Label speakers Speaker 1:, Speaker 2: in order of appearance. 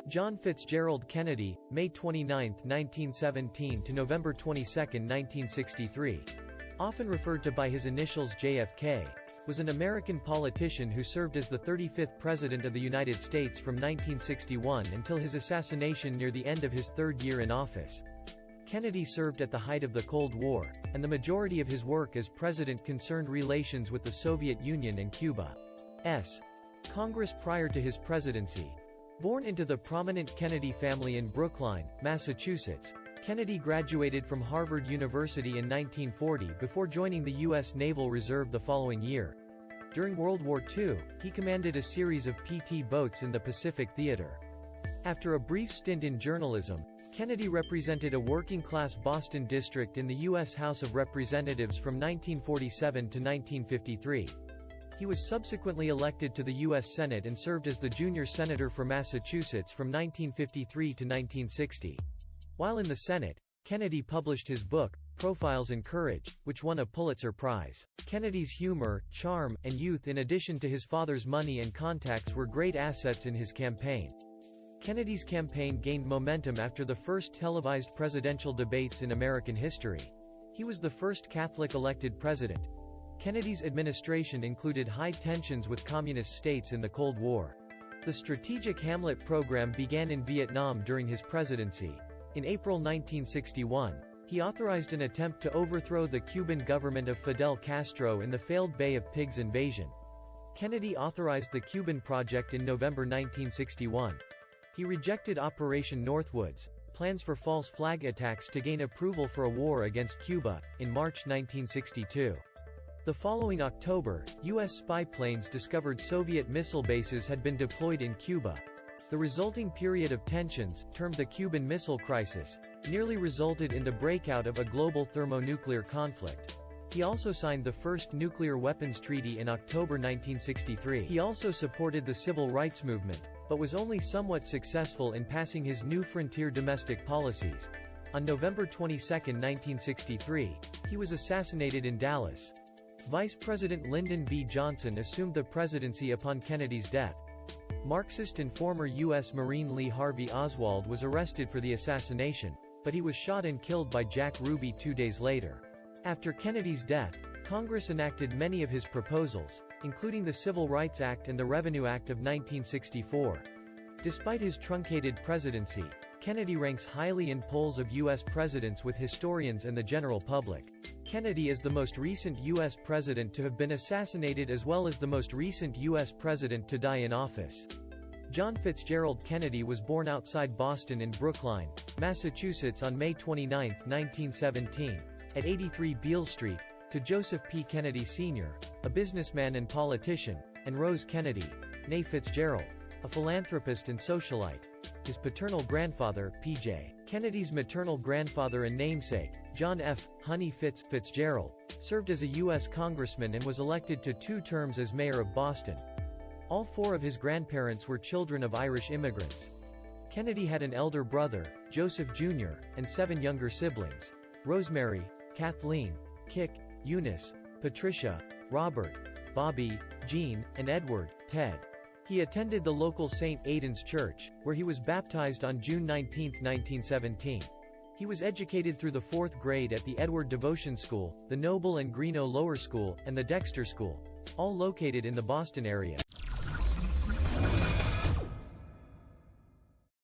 Speaker 1: John Fitzgerald Kennedy, May 29, 1917 to November 22, 1963. Often referred to by his initials JFK, was an American politician who served as the 35th President of the United States from 1961 until his assassination near the end of his third year in office. Kennedy served at the height of the Cold War, and the majority of his work as president concerned relations with the Soviet Union and Cuba. Congress prior to his presidency. Born into the prominent Kennedy family in Brookline, Massachusetts, Kennedy graduated from Harvard University in 1940 before joining the U.S. Naval Reserve the following year. During World War II, he commanded a series of PT boats in the Pacific Theater. After a brief stint in journalism, Kennedy represented a working-class Boston district in the U.S. House of Representatives from 1947 to 1953. He was subsequently elected to the U.S. Senate and served as the junior senator for Massachusetts from 1953 to 1960. While in the Senate, Kennedy published his book, Profiles in Courage, which won a Pulitzer Prize. Kennedy's humor, charm, and youth in addition to his father's money and contacts were great assets in his campaign. Kennedy's campaign gained momentum after the first televised presidential debates in American history. He was the first Catholic elected president. Kennedy's administration included high tensions with communist states in the Cold War. The Strategic Hamlet program began in Vietnam during his presidency. In April 1961, he authorized an attempt to overthrow the Cuban government of Fidel Castro in the failed Bay of Pigs invasion. Kennedy authorized the Cuban Project in November 1961. He rejected Operation Northwoods, plans for false flag attacks to gain approval for a war against Cuba, in March 1962. The following October, U.S. spy planes discovered Soviet missile bases had been deployed in Cuba. The resulting period of tensions, termed the Cuban Missile Crisis, nearly resulted in the breakout of a global thermonuclear conflict. He also signed the first nuclear weapons treaty in October 1963. He also supported the civil rights movement, but was only somewhat successful in passing his new frontier domestic policies. On November 22, 1963, he was assassinated in Dallas. Vice President Lyndon B. Johnson assumed the presidency upon Kennedy's death. Marxist and former U.S. Marine Lee Harvey Oswald was arrested for the assassination, but he was shot and killed by Jack Ruby 2 days later. After Kennedy's death, Congress enacted many of his proposals, including the Civil Rights Act and the Revenue Act of 1964. Despite his truncated presidency, Kennedy ranks highly in polls of U.S. presidents with historians and the general public. Kennedy is the most recent U.S. president to have been assassinated as well as the most recent U.S. president to die in office. John Fitzgerald Kennedy was born outside Boston in Brookline, Massachusetts on May 29, 1917, at 83 Beale Street, to Joseph P. Kennedy Sr., a businessman and politician, and Rose Kennedy, née Fitzgerald, a philanthropist and socialite. His paternal grandfather, P.J. Kennedy's maternal grandfather and namesake, John F. Honey Fitzgerald, served as a U.S. congressman and was elected to 2 terms as mayor of Boston. All 4 of his grandparents were children of Irish immigrants. Kennedy had an elder brother, Joseph Jr., and 7 younger siblings: Rosemary, Kathleen, Kik, Eunice, Patricia, Robert, Bobby, Jean, and Edward, Ted. He attended the local St. Aidan's Church, where he was baptized on June 19, 1917. He was educated through the 4th grade at the Edward Devotion School, the Noble and Greenough Lower School, and the Dexter School, all located in the Boston area.